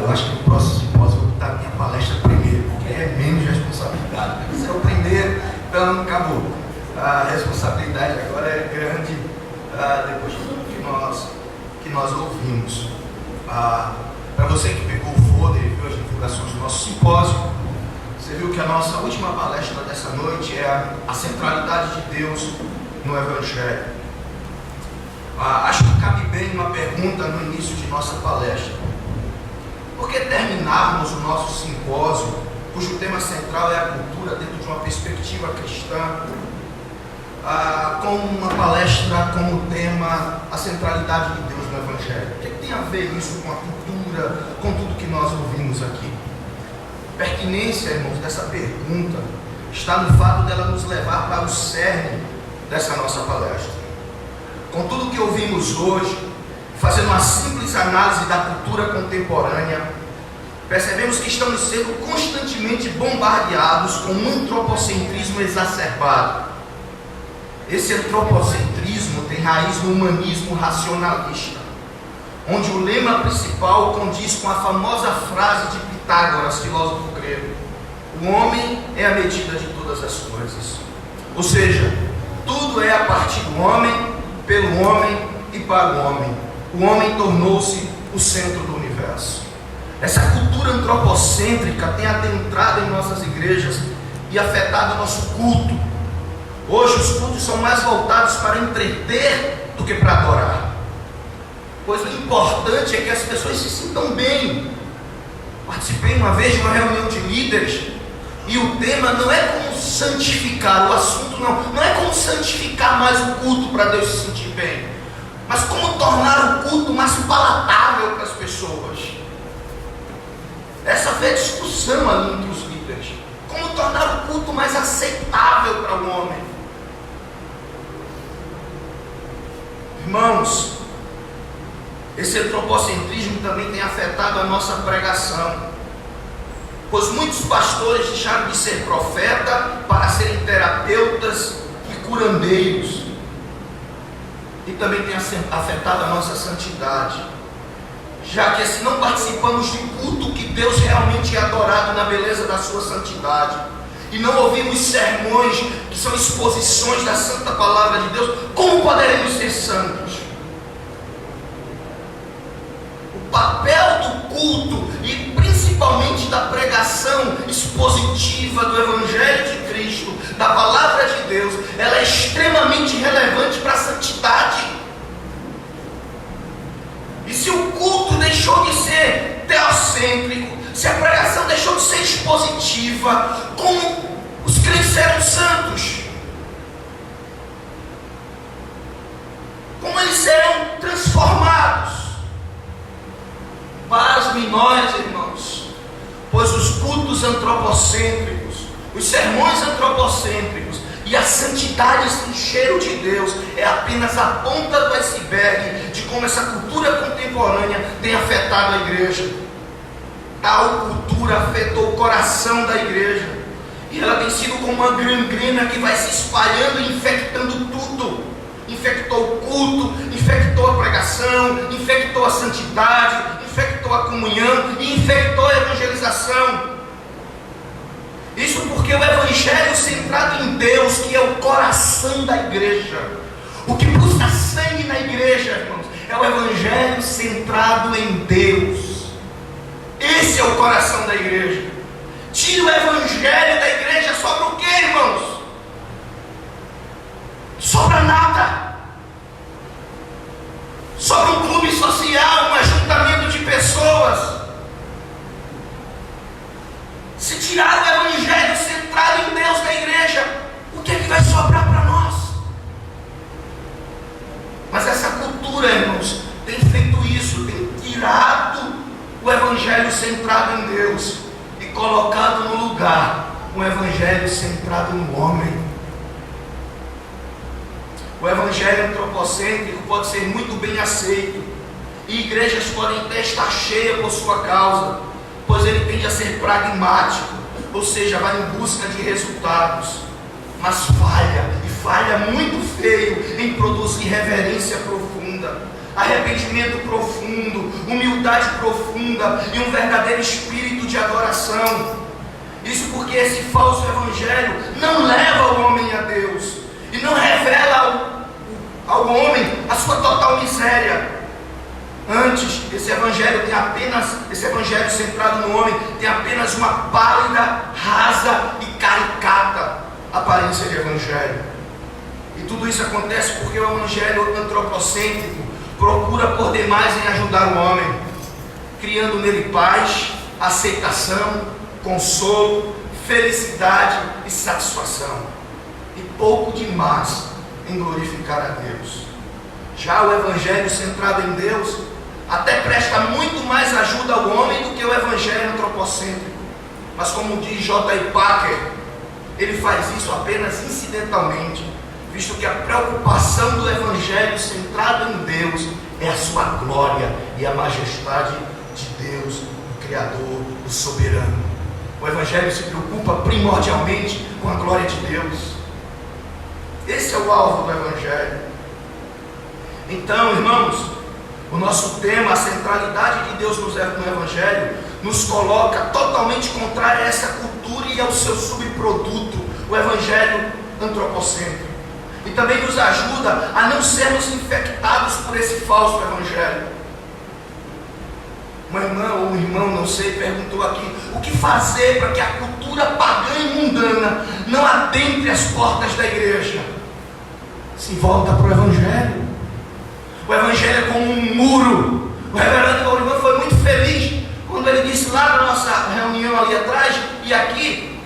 Eu acho que no próximo simpósio eu vou botar a minha palestra primeiro, porque é menos responsabilidade. Se eu aprender, então acabou. A responsabilidade agora é grande, depois de tudo que nós ouvimos. Para você que pegou o folder e viu as divulgações do nosso simpósio, você viu que a nossa última palestra dessa noite é a centralidade de Deus no Evangelho. Acho que cabe bem uma pergunta no início de nossa palestra. Por que terminarmos o nosso simpósio, cujo tema central é a cultura dentro de uma perspectiva cristã, com uma palestra com o tema a centralidade de Deus no Evangelho? O que tem a ver isso com a cultura, com tudo que nós ouvimos aqui? A pertinência, irmãos, dessa pergunta está no fato dela nos levar para o cerne dessa nossa palestra. Com tudo que ouvimos hoje, fazendo uma simples análise da cultura contemporânea, percebemos que estamos sendo constantemente bombardeados com um antropocentrismo exacerbado. Esse antropocentrismo tem raiz no humanismo racionalista, onde o lema principal condiz com a famosa frase de Pitágoras, filósofo grego: o homem é a medida de todas as coisas. Ou seja, tudo é a partir do homem, pelo homem e para o homem. O homem tornou-se o centro do universo. Essa cultura antropocêntrica tem adentrado em nossas igrejas e afetado o nosso culto. Hoje os cultos são mais voltados para entreter do que para adorar. Pois o importante é que as pessoas se sintam bem. Participei uma vez de uma reunião de líderes e o tema não é como santificar, o assunto não é como santificar mais o culto para Deus se sentir bem, mas como tornar o culto mais palatável para as pessoas. Essa foi a discussão ali entre os líderes. Como tornar o culto mais aceitável para o homem. Irmãos, esse antropocentrismo também tem afetado a nossa pregação, pois muitos pastores deixaram de ser profeta para serem terapeutas e curandeiros, e também tem afetado a nossa santidade, já que assim não participamos de culto que Deus realmente é adorado na beleza da sua santidade, e não ouvimos sermões que são exposições da santa palavra de Deus. Como poderemos ser santos? O papel do culto e principalmente da pregação expositiva do Evangelho de Cristo, da palavra de Deus, ela é extremamente relevante para a santidade. E se o culto deixou de ser teocêntrico, se a pregação deixou de ser expositiva, como os crentes serão santos? Como eles serão transformados? Pasmem nós, irmãos, pois os cultos antropocêntricos, os sermões antropocêntricos e a santidade sem cheiro de Deus é apenas a ponta do iceberg de como essa cultura contemporânea tem afetado a igreja. Tal cultura afetou o coração da igreja, e ela tem sido como uma gangrena que vai se espalhando e infectando tudo. Infectou o culto, infectou a pregação, infectou a santidade, infectou a comunhão e infectou a evangelização. Isso porque o evangelho centrado em Deus, que é o coração da igreja, o que busca sangue na igreja, irmãos, é o evangelho centrado em Deus. Esse é o coração da igreja. Tira o evangelho da igreja, sobra o que, irmãos? Sobra nada. Sobra um clube social, um ajuntamento de pessoas. Se tirar o evangelho centrado em Deus da igreja, o que é que vai sobrar para nós? Mas essa cultura, irmãos, tem feito isso, tem tirado o evangelho centrado em Deus e colocado no lugar um evangelho centrado no homem. O evangelho antropocêntrico pode ser muito bem aceito, e igrejas podem até estar cheias por sua causa, pois ele tende a ser pragmático, ou seja, vai em busca de resultados, mas falha, e falha muito feio em produzir reverência profunda. arrependimento profundo, humildade profunda e um verdadeiro espírito de adoração. Isso porque esse falso evangelho não leva o homem a Deus e não revela ao homem a sua total miséria. Antes, esse evangelho centrado no homem tem apenas uma pálida, rasa e caricata aparência de evangelho. E tudo isso acontece porque o evangelho antropocêntrico procura por demais em ajudar o homem, criando nele paz, aceitação, consolo, felicidade e satisfação, e pouco demais em glorificar a Deus. Já o evangelho centrado em Deus até presta muito mais ajuda ao homem do que o evangelho antropocêntrico, mas como diz J.I. Packer, ele faz isso apenas incidentalmente, visto que a preocupação do evangelho centrado em Deus é a sua glória e a majestade de Deus, o Criador, o soberano. O evangelho se preocupa primordialmente com a glória de Deus. Esse é o alvo do evangelho. Então, irmãos, o nosso tema, a centralidade de Deus no evangelho, nos coloca totalmente contrário a essa cultura e ao seu subproduto, o evangelho antropocêntrico. E também nos ajuda a não sermos infectados por esse falso evangelho. Uma irmã ou um irmão, não sei, perguntou aqui: o que fazer para que a cultura pagã e mundana não adentre as portas da igreja? Se volta para o evangelho. O evangelho é como um muro. O reverendo Paulo foi muito feliz quando ele disse lá na nossa reunião ali atrás e aqui,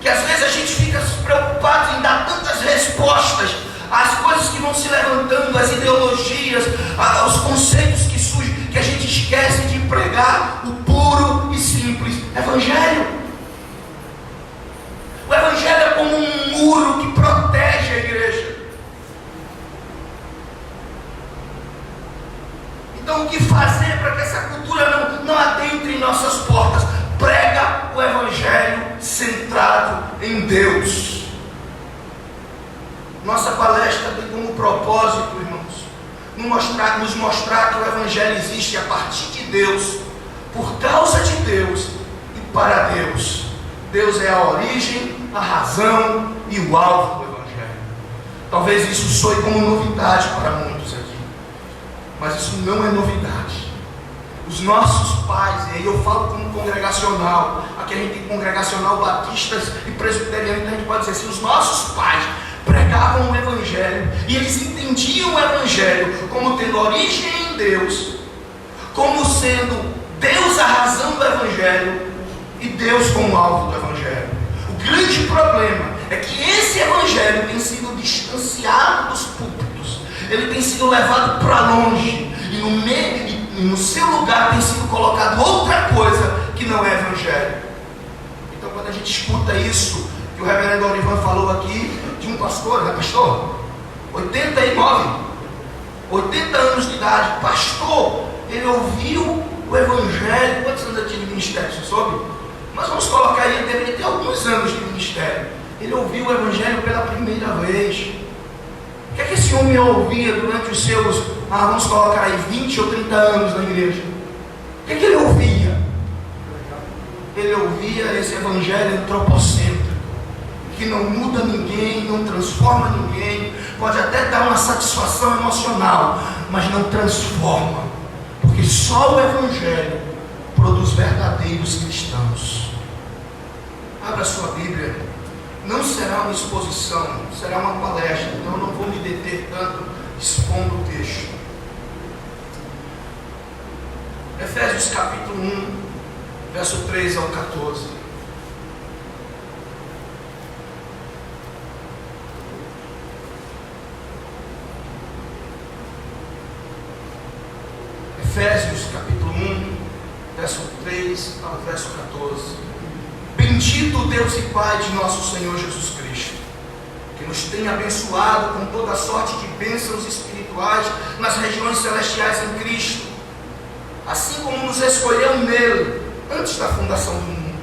que às vezes a gente fica preocupado em dar tantas respostas às coisas que vão se levantando, às ideologias, aos conceitos que surgem, que a gente esquece de pregar o puro e simples evangelho. O evangelho é como um muro que protege a igreja. Então, o que fazer para que essa cultura não adentre em nossas portas? Prega o evangelho centrado em Deus. Nossa palestra tem como propósito, irmãos, nos mostrar que o evangelho existe a partir de Deus, por causa de Deus e para Deus. Deus é a origem, a razão e o alvo do evangelho. Talvez isso soe como novidade para muitos aqui, mas isso não é novidade. Os nossos pais, e aí eu falo como congregacional, aqui a gente tem congregacional, batistas e presbiterianos, então a gente pode dizer assim: os nossos pais pregavam o evangelho e eles entendiam o evangelho como tendo origem em Deus, como sendo Deus a razão do evangelho e Deus como alvo do evangelho. O grande problema é que esse evangelho tem sido distanciado dos púlpitos, ele tem sido levado para longe e no seu lugar tem sido colocado outra coisa que não é evangelho. Então, quando a gente escuta isso que o reverendo Olivan falou aqui, de um pastor, né, pastor? 80 anos de idade, pastor, ele ouviu o evangelho. Quantos anos ele tinha de ministério, você soube? Mas vamos colocar aí, ele deveria ter alguns anos de ministério. Ele ouviu o evangelho pela primeira vez. O que é que esse homem ouvia durante os seus, vamos colocar aí, 20 ou 30 anos na igreja? O que é que ele ouvia? Ele ouvia esse evangelho antropocêntrico, que não muda ninguém, não transforma ninguém, pode até dar uma satisfação emocional, mas não transforma, porque só o evangelho produz verdadeiros cristãos. Abra sua Bíblia. Não será uma exposição, será uma palestra, então eu não vou me deter tanto expondo o texto. Efésios capítulo 1, verso 3 ao 14. Efésios capítulo 1, verso 3 ao verso 14. Bendito Deus e Pai de nosso Senhor Jesus Cristo, que nos tem abençoado com toda sorte de bênçãos espirituais nas regiões celestiais em Cristo, assim como nos escolheu nele antes da fundação do mundo,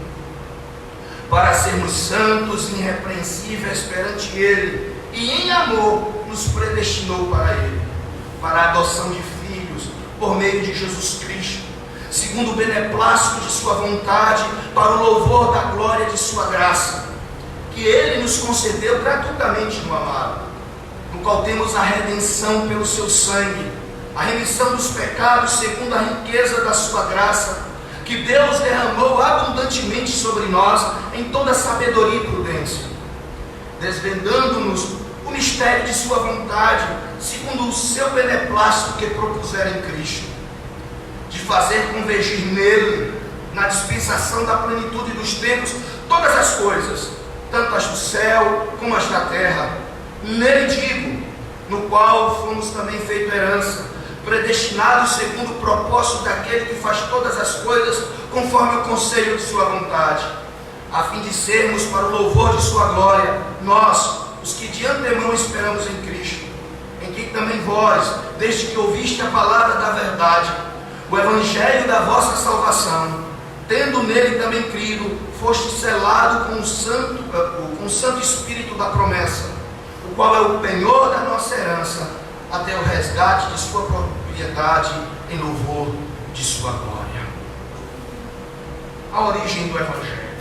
para sermos santos e irrepreensíveis perante ele, e em amor nos predestinou para ele, para a adoção de por meio de Jesus Cristo, segundo o beneplácito de sua vontade, para o louvor da glória de sua graça, que Ele nos concedeu gratuitamente no amado, no qual temos a redenção pelo seu sangue, a remissão dos pecados segundo a riqueza da sua graça, que Deus derramou abundantemente sobre nós em toda sabedoria e prudência, desvendando-nos o mistério de sua vontade, segundo o seu beneplácito que propusera em Cristo, de fazer convergir nele, na dispensação da plenitude dos tempos, todas as coisas, tanto as do céu como as da terra. Nele digo, no qual fomos também feito herança, predestinados segundo o propósito daquele que faz todas as coisas conforme o conselho de sua vontade, a fim de sermos para o louvor de sua glória, nós, os que de antemão esperamos em Cristo, em que também vós, desde que ouviste a palavra da verdade, o evangelho da vossa salvação, tendo nele também crido, foste selado com o Santo Espírito da promessa, o qual é o penhor da nossa herança, até o resgate de sua propriedade em louvor de sua glória. A origem do Evangelho.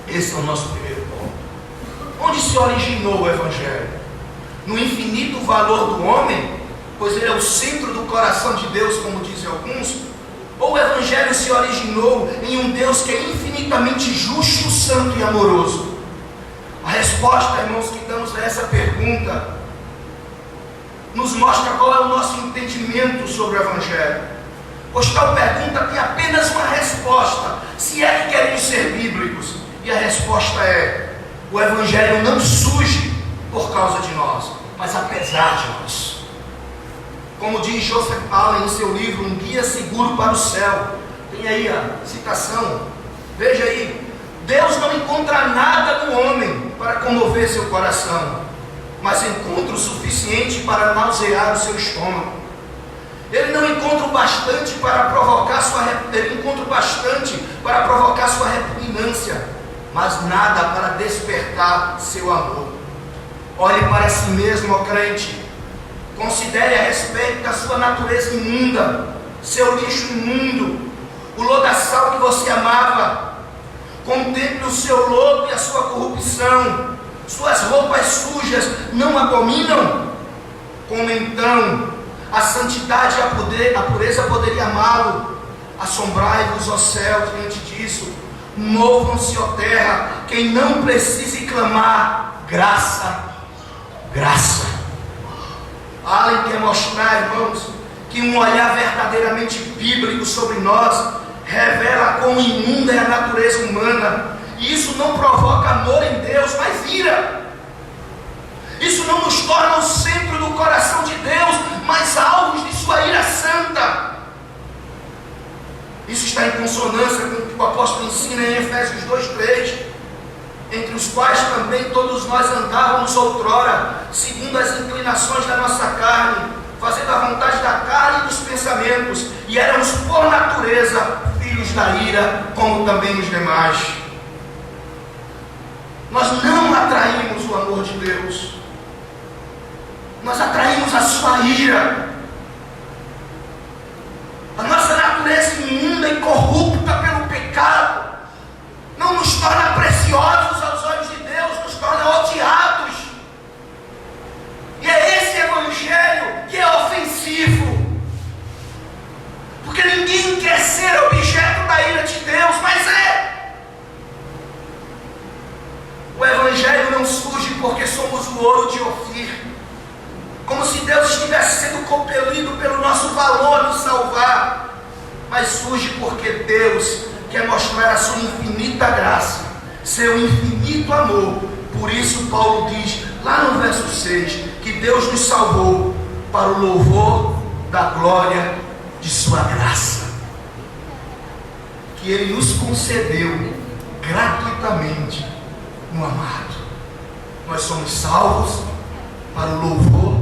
Esse é o nosso primeiro ponto. Onde se originou o Evangelho? No infinito valor do homem, pois ele é o centro do coração de Deus, como dizem alguns? Ou o Evangelho se originou em um Deus que é infinitamente justo, santo e amoroso? A resposta, irmãos, que damos a essa pergunta nos mostra qual é o nosso entendimento sobre o Evangelho. Pois tal pergunta tem apenas uma resposta, se é que queremos ser bíblicos. E a resposta é: o Evangelho não surge por causa de nós, mas apesar de nós. Como diz Joseph Allen em seu livro Um Guia Seguro para o Céu, tem aí a citação, veja aí: Deus não encontra nada no homem para comover seu coração, mas encontra o suficiente para nausear o seu estômago. Ele não encontra o bastante para provocar sua repugnância, mas nada para despertar seu amor. Olhe para si mesmo, ó crente. Considere a respeito da sua natureza imunda, seu lixo imundo, o lodaçal que você amava. Contemple o seu lodo e a sua corrupção. Suas roupas sujas não abominam? Como então a santidade e a pureza poderia amá-lo? Assombrai-vos, ó céu, diante disso. Movam-se, ó terra, quem não precise clamar graça, graça. Allen quer mostrar, irmãos, que um olhar verdadeiramente bíblico sobre nós revela quão imunda é a natureza humana. E isso não provoca amor em Deus, mas ira. Isso não nos torna o centro do coração de Deus, mas alvos de sua ira santa. Isso está em consonância com o que o apóstolo ensina em Efésios 2:3, entre os quais também todos nós andávamos outrora, segundo as inclinações da nossa carne, fazendo a vontade da carne e dos pensamentos, e éramos por natureza filhos da ira, como também os demais. Nós não atraímos o amor de Deus, nós atraímos a sua ira. A nossa natureza imunda e corrupta pelo pecado não nos torna preciosos aos olhos de Deus, nos torna odiados. E é esse evangelho que é ofensivo, porque ninguém quer ser objeto da ira de Deus, mas é. O evangelho não surge porque somos o ouro de Ofir, como se Deus estivesse sendo compelido pelo nosso valor nos salvar, mas surge porque Deus quer mostrar a sua infinita graça, seu infinito amor. Por isso Paulo diz lá no verso 6 que Deus nos salvou para o louvor da glória de sua graça, que Ele nos concedeu gratuitamente no amado. Nós somos salvos para o louvor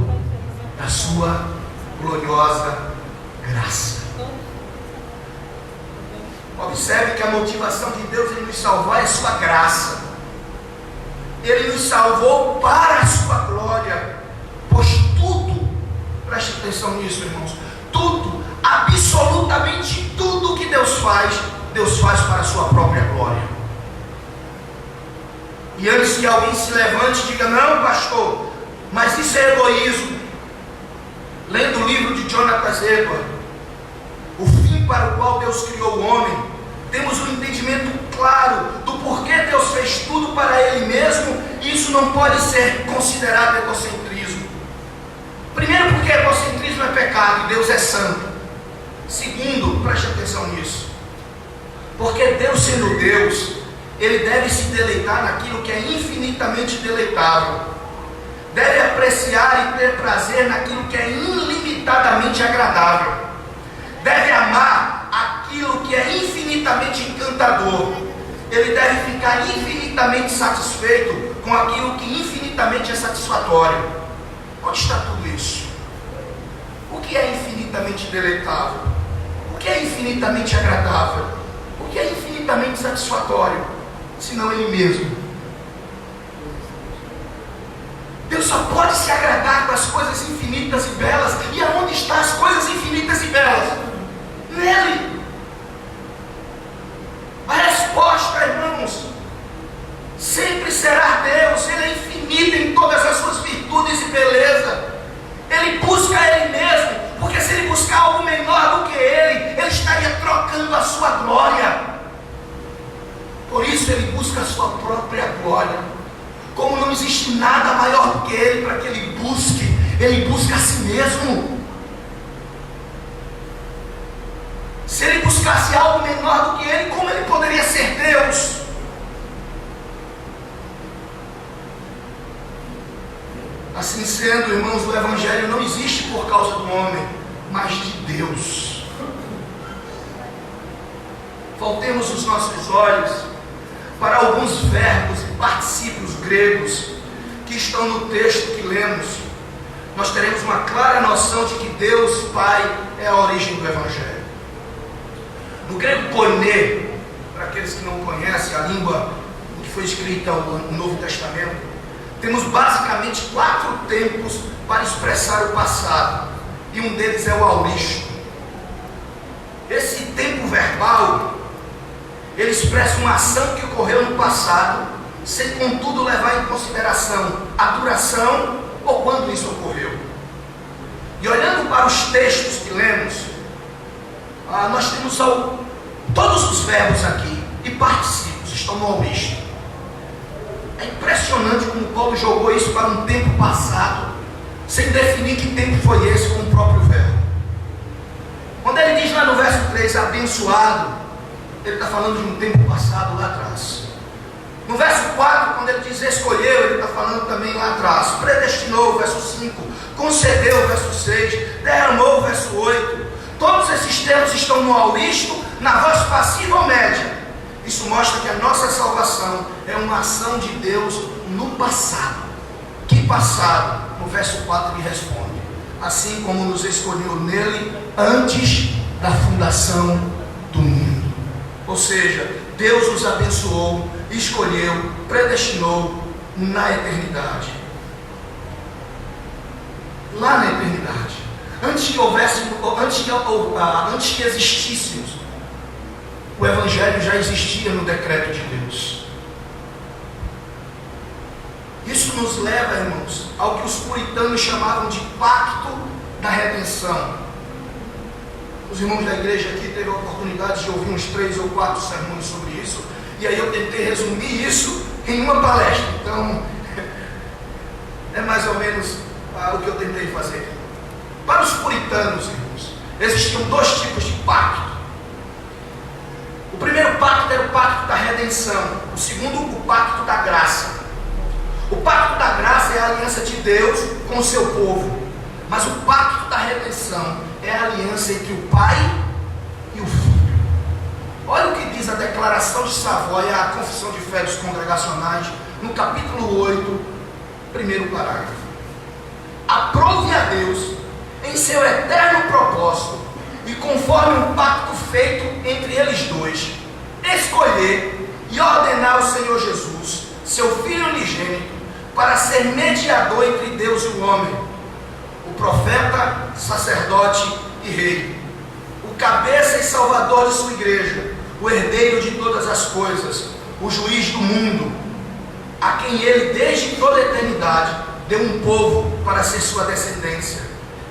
da sua gloriosa graça. Observe que a motivação de Deus em nos salvar é sua graça. Ele nos salvou para a sua glória, pois tudo, preste atenção nisso, irmãos, tudo, absolutamente tudo que Deus faz para a sua própria glória. E antes que alguém se levante e diga: não, pastor, mas isso é egoísmo. Lendo o livro de Jonathan Edwards, O Fim para o Qual Deus Criou o Homem, temos um entendimento claro do porquê Deus fez tudo para Ele mesmo, e isso não pode ser considerado egocentrismo. Primeiro, porque egocentrismo é pecado e Deus é santo. Segundo, preste atenção nisso, porque Deus, sendo Deus, Ele deve se deleitar naquilo que é infinitamente deleitável, deve apreciar e ter prazer naquilo que é ilimitadamente agradável, deve amar aquilo que é infinitamente encantador, Ele deve ficar infinitamente satisfeito com aquilo que infinitamente é satisfatório. Onde está tudo isso? O que é infinitamente deleitável? O que é infinitamente agradável? O que é infinitamente satisfatório? Senão Ele mesmo. Deus só pode se agradar com as coisas infinitas e belas. E aonde estão as coisas infinitas e belas? Nele. A resposta, irmãos, sempre será Deus. Ele é infinito em todas as suas virtudes e beleza. Ele busca Ele mesmo, porque se Ele buscar algo menor do que Ele estaria trocando a sua glória. Por isso Ele busca a sua própria glória. Como não existe nada maior do que Ele para que Ele busca a si mesmo. Se Ele buscasse algo menor do que Ele, como Ele poderia ser Deus? Assim sendo, irmãos, o Evangelho não existe por causa do homem, mas de Deus. Voltemos os nossos olhos para alguns verbos e particípios gregos que estão no texto que lemos. Nós teremos uma clara noção de que Deus Pai é a origem do Evangelho. No grego koiné, para aqueles que não conhecem a língua em que foi escrita o Novo Testamento, temos basicamente 4 tempos para expressar o passado, e um deles é o auristo. Esse tempo verbal, ele expressa uma ação que ocorreu no passado, sem contudo levar em consideração a duração ou quando isso ocorreu. E olhando para os textos que lemos, nós temos todos os verbos aqui e particípios estão no auristo. É impressionante como Paulo jogou isso para um tempo passado, sem definir que tempo foi esse com o próprio verbo. Quando ele diz lá no verso 3, abençoado, ele está falando de um tempo passado lá atrás. No verso 4, quando ele diz escolheu, ele está falando também lá atrás. Predestinou, verso 5. Concedeu, verso 6. Derramou, verso 8. Todos esses termos estão no auristo, na voz passiva ou média. Isso mostra que a nossa salvação é uma ação de Deus no passado. Que passado? No verso 4 ele responde: assim como nos escolheu nele antes da fundação do mundo. Ou seja, Deus nos abençoou, escolheu, predestinou na eternidade. Lá na eternidade, antes que existíssemos, o Evangelho já existia no decreto de Deus. Isso nos leva, irmãos, ao que os puritanos chamavam de pacto da redenção. Os irmãos da igreja aqui teve a oportunidade de ouvir uns 3 ou 4 sermões sobre isso, e aí eu tentei resumir isso em uma palestra. Então, é mais ou menos o que eu tentei fazer. Para os puritanos, irmãos, existiam 2 tipos de pacto. O primeiro pacto era o pacto da redenção. O segundo, o pacto da graça. O pacto da graça é a aliança de Deus com o seu povo. Mas o pacto da redenção é a aliança entre o Pai e o Filho. Olha o que diz a declaração de Savoia, a confissão de fé dos congregacionais, no capítulo 8, primeiro parágrafo. Aprove a Deus, em seu eterno propósito, e conforme um pacto feito entre eles dois, escolher e ordenar o Senhor Jesus, seu Filho unigênito, para ser mediador entre Deus e o homem, o profeta, sacerdote e Rei, o cabeça e salvador de sua igreja, o herdeiro de todas as coisas, o juiz do mundo, a quem ele desde toda a eternidade deu um povo para ser sua descendência,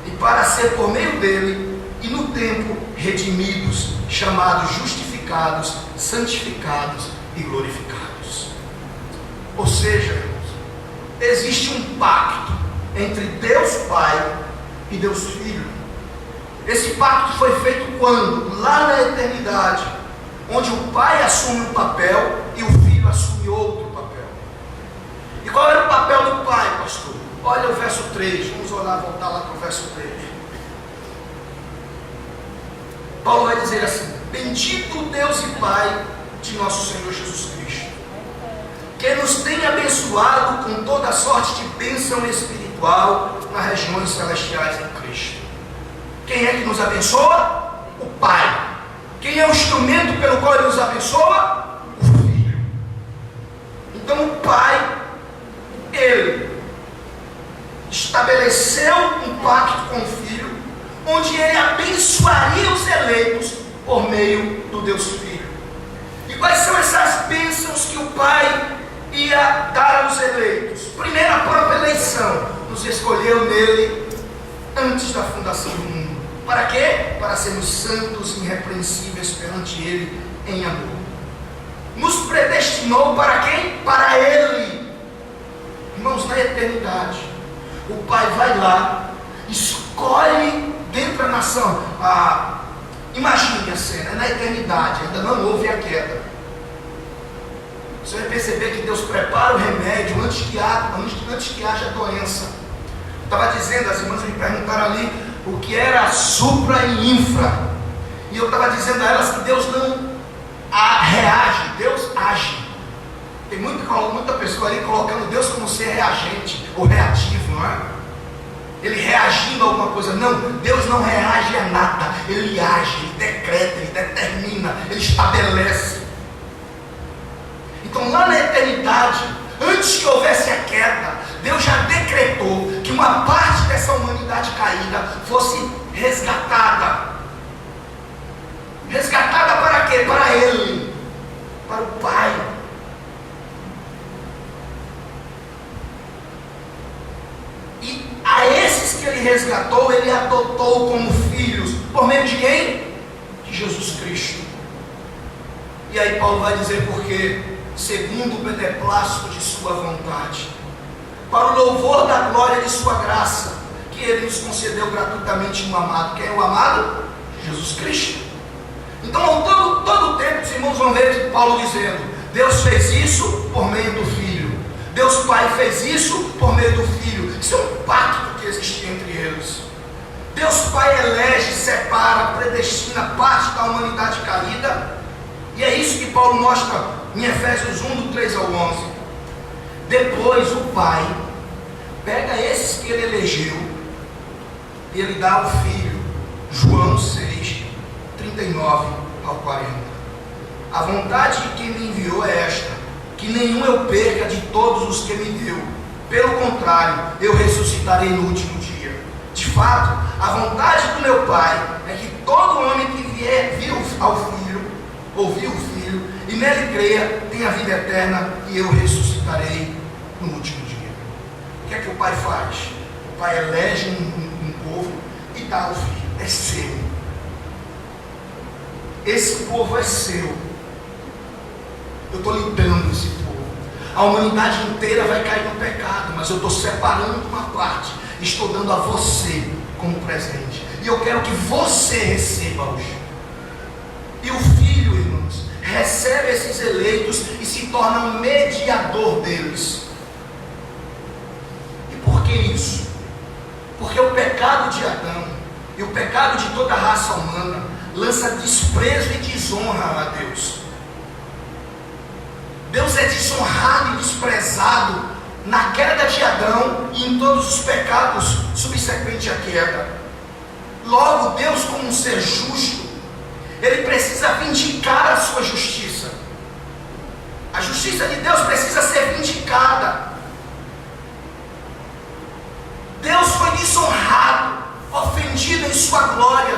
e para ser por meio dele, e no tempo redimidos, chamados, justificados, santificados e glorificados. Ou seja, irmãos, existe um pacto entre Deus Pai e Deus Filho. Esse pacto foi feito quando? Lá na eternidade, onde o Pai assume um papel e o Filho assume outro papel. E qual era o papel do Pai, pastor? Olha o verso 3, vamos voltar lá para o verso 3. Paulo vai dizer assim: bendito Deus e Pai de nosso Senhor Jesus Cristo, que nos tem abençoado com toda sorte de bênção espiritual nas regiões celestiais em Cristo. Quem é que nos abençoa? O Pai. Quem é o instrumento pelo qual Ele nos abençoa? O Filho. Então o Pai, Ele estabeleceu um pacto com o Filho, onde Ele abençoaria os eleitos por meio do Deus Filho. E quais são essas bênçãos que o Pai ia dar aos eleitos? Primeiro, a própria eleição. Nos escolheu nele antes da fundação do mundo. Para quê? Para sermos santos e irrepreensíveis perante Ele em amor. Nos predestinou para quem? Para Ele. Irmãos, na eternidade, o Pai vai lá, escolhe dentro da nação. Imagine a cena, na eternidade, ainda não houve a queda. Você vai perceber que Deus prepara o remédio antes que haja doença. Estava dizendo, as irmãs me perguntaram ali o que era supra e infra. E eu estava dizendo a elas que Deus não reage, Deus age. Tem muita pessoa ali colocando Deus como ser reagente ou reativo, não é? Ele reagindo a alguma coisa. Não, Deus não reage a nada. Ele age, Ele decreta, Ele determina, Ele estabelece. Então lá na eternidade, antes que houvesse a queda, Deus já decretou que uma parte dessa humanidade caída fosse resgatada. Resgatada para quê? Para Ele, para o Pai. E a esses que Ele resgatou, Ele adotou como filhos. Por meio de quem? De Jesus Cristo. E aí Paulo vai dizer por quê? Segundo o beneplácito de sua vontade, para o louvor da glória de sua graça, que Ele nos concedeu gratuitamente no amado. Quem é o amado? Jesus Cristo. Então, ao todo o tempo, os irmãos vão ver Paulo dizendo: Deus fez isso por meio do Filho, Deus Pai fez isso por meio do Filho. Isso é um pacto que existe entre eles. Deus Pai elege, separa, predestina parte da humanidade caída. E é isso que Paulo mostra em Efésios 1, do 3 ao 11. Depois o Pai pega esses que Ele elegeu e Ele dá ao Filho. João 6, 39 ao 40. A vontade de quem me enviou é esta: que nenhum eu perca de todos os que me deu. Pelo contrário, eu ressuscitarei no último dia. De fato, a vontade do meu Pai é que todo homem que viu ao Filho, ouviu o Filho e nele creia, tenha vida eterna, e eu ressuscitarei no último dia. O que é que o Pai faz? O Pai elege um povo e dá ao Filho. É seu. Esse povo é seu. Eu estou lidando esse povo. A humanidade inteira vai cair no pecado, mas eu estou separando uma parte. Estou dando a você como presente. E eu quero que você receba hoje. E o Filho, irmãos, recebe esses eleitos e se torna um mediador deles. E por que isso? Porque o pecado de Adão e o pecado de toda a raça humana lança desprezo e desonra a Deus. Deus é desonrado e desprezado na queda de Adão e em todos os pecados subsequentes à queda. Logo, Deus, como um ser justo, Ele precisa vindicar a sua justiça. A justiça de Deus precisa ser vindicada. Deus foi desonrado, ofendido em sua glória,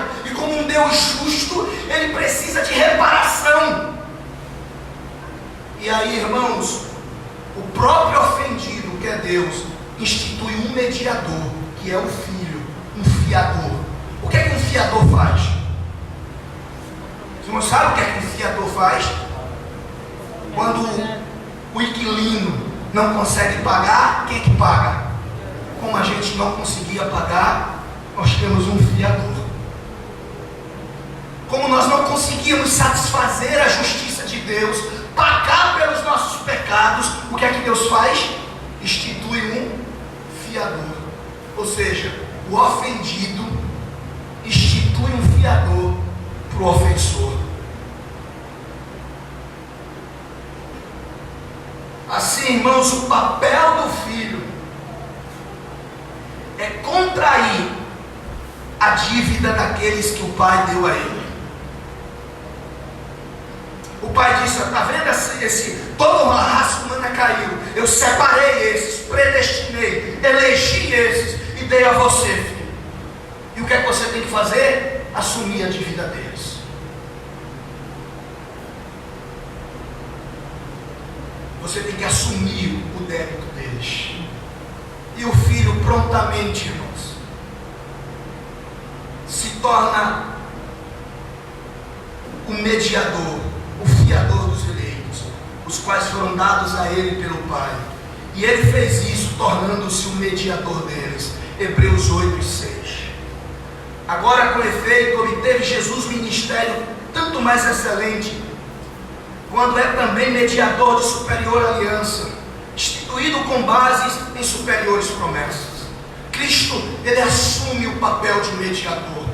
Deus institui um mediador, que é o Filho, um fiador. O que é que um fiador faz? Você não sabe o que é que um fiador faz? Quando o inquilino não consegue pagar, quem é que paga? Como a gente não conseguia pagar, nós temos um fiador. Como nós não conseguíamos satisfazer a justiça de Deus, pagar pelos nossos pecados, o que é que Deus faz? Institui um fiador. Ou seja, o ofendido institui um fiador para o ofensor. Assim, irmãos, o papel do filho é contrair a dívida daqueles que o pai deu a ele. O pai disse: está vendo toda uma raça humana caiu, eu separei esses, predestinei, elegi esses e dei a você, filho. E o que é que você tem que fazer? Assumir a dívida deles. Você tem que assumir o débito deles. E o filho prontamente, irmãos, se torna o mediador, o fiador dos eleitos, os quais foram dados a ele pelo Pai. E ele fez isso tornando-se o mediador deles. Hebreus 8:6. Agora, com efeito, obteve Jesus ministério tanto mais excelente, quando é também mediador de superior aliança, instituído com bases em superiores promessas. Cristo, ele assume o papel de mediador.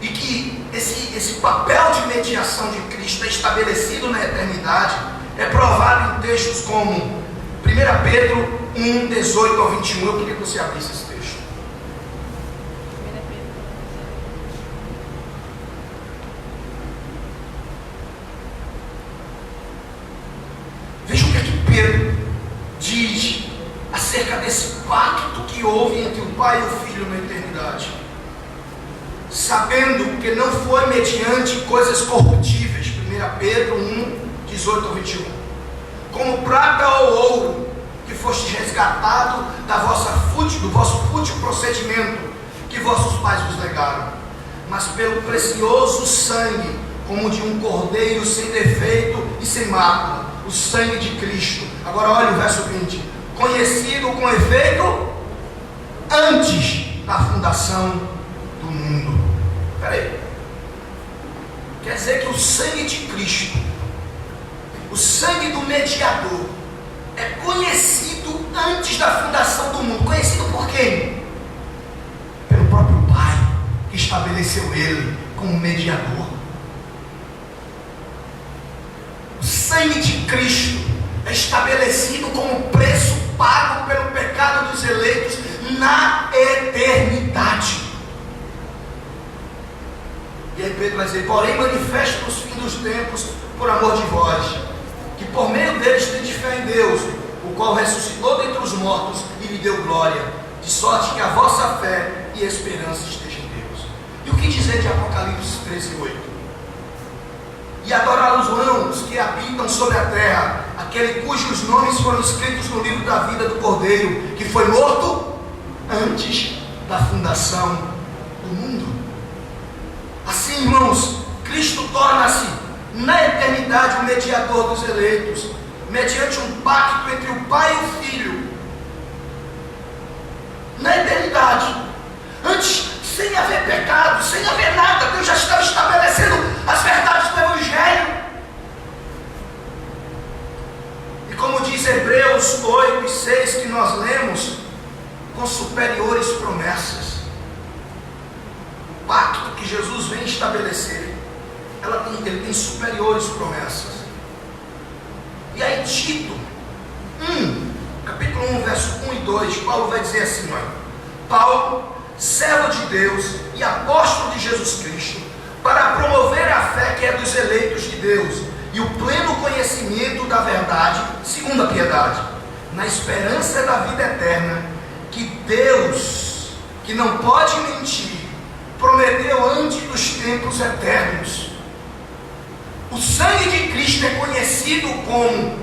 E que esse papel de mediação de Cristo é estabelecido na eternidade, é provado em textos como 1 Pedro 1:18 ao 21. Eu queria que você abrisse esse texto. Veja o que é que Pedro diz acerca desse pacto que houve entre o Pai e o Filho na eternidade. Sabendo que não foi mediante coisas corruptíveis, 1 Pedro 1:18 ao 21, como prata ou ouro, que foste resgatado do vosso fútil procedimento que vossos pais vos legaram, mas pelo precioso sangue, como de um cordeiro sem defeito e sem mácula, o sangue de Cristo. Agora olha o verso 20: conhecido com efeito antes da fundação do mundo. Peraí, quer dizer que o sangue de Cristo, o sangue do mediador, é conhecido antes da fundação do mundo. Conhecido por quem? Pelo próprio Pai, que estabeleceu ele como mediador. O sangue de Cristo é estabelecido como preço pago pelo pecado dos eleitos na eternidade. E aí Pedro vai dizer: porém manifesta nos fins dos tempos, por amor de vós, que por meio deles tende fé em Deus, o qual ressuscitou dentre os mortos e lhe deu glória, de sorte que a vossa fé e esperança estejam em Deus. E o que dizer de Apocalipse 13:8? E adorá-los-ão os que habitam sobre a terra, aquele cujos nomes foram escritos no livro da vida do Cordeiro, que foi morto antes da fundação do mundo. Assim, irmãos, Cristo torna-se na eternidade o mediador dos eleitos, mediante um pacto entre o Pai e o Filho. Na eternidade, antes, sem haver pecado, sem haver nada, Deus já estava estabelecendo as verdades do Evangelho. E como diz Hebreus 8:6, que nós lemos, com superiores promessas. O pacto que Jesus vem estabelecer, ele tem superiores promessas. E aí Tito capítulo 1, verso 1 e 2, Paulo vai dizer assim: olha, Paulo, servo de Deus e apóstolo de Jesus Cristo, para promover a fé que é dos eleitos de Deus e o pleno conhecimento da verdade, segundo a piedade, na esperança da vida eterna, que Deus, que não pode mentir, prometeu antes dos tempos eternos. O sangue de Cristo é conhecido como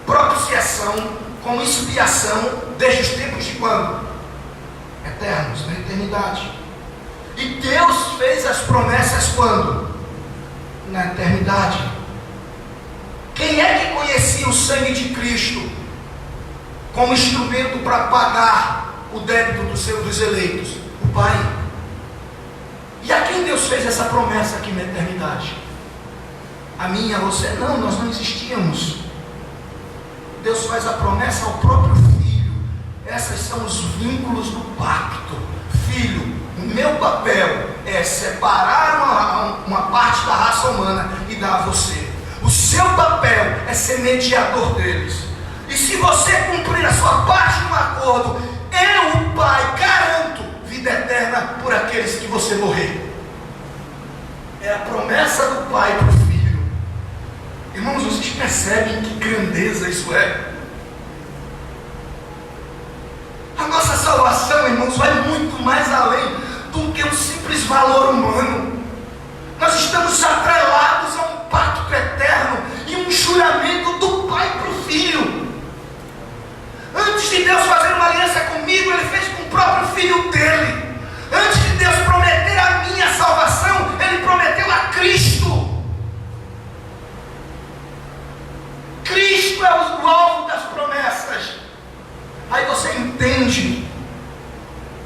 propiciação, como expiação, desde os tempos de quando? Eternos, na eternidade. E Deus fez as promessas quando? Na eternidade. Quem é que conhecia o sangue de Cristo como instrumento para pagar o débito dos eleitos? O Pai. E a quem Deus fez essa promessa aqui na eternidade? A mim, a você? Não, nós não existíamos. Deus faz a promessa ao próprio Filho. Esses são os vínculos do pacto. Filho, o meu papel é separar uma parte da raça humana e dar a você. O seu papel é ser mediador deles. E se você cumprir a sua parte no acordo, eu, o Pai, garanto vida eterna por aqueles que você morrer. É a promessa do Pai para o Filho. Irmãos, vocês percebem que grandeza isso é? A nossa salvação, irmãos, vai muito mais além do que um simples valor humano. Nós estamos atrelados a um pacto eterno e um juramento do Pai para o Filho. Antes de Deus fazer uma aliança comigo, Ele fez com o próprio Filho dele. Antes de Deus prometer a minha salvação, Ele prometeu a Cristo. Cristo é o alvo das promessas. Aí você entende.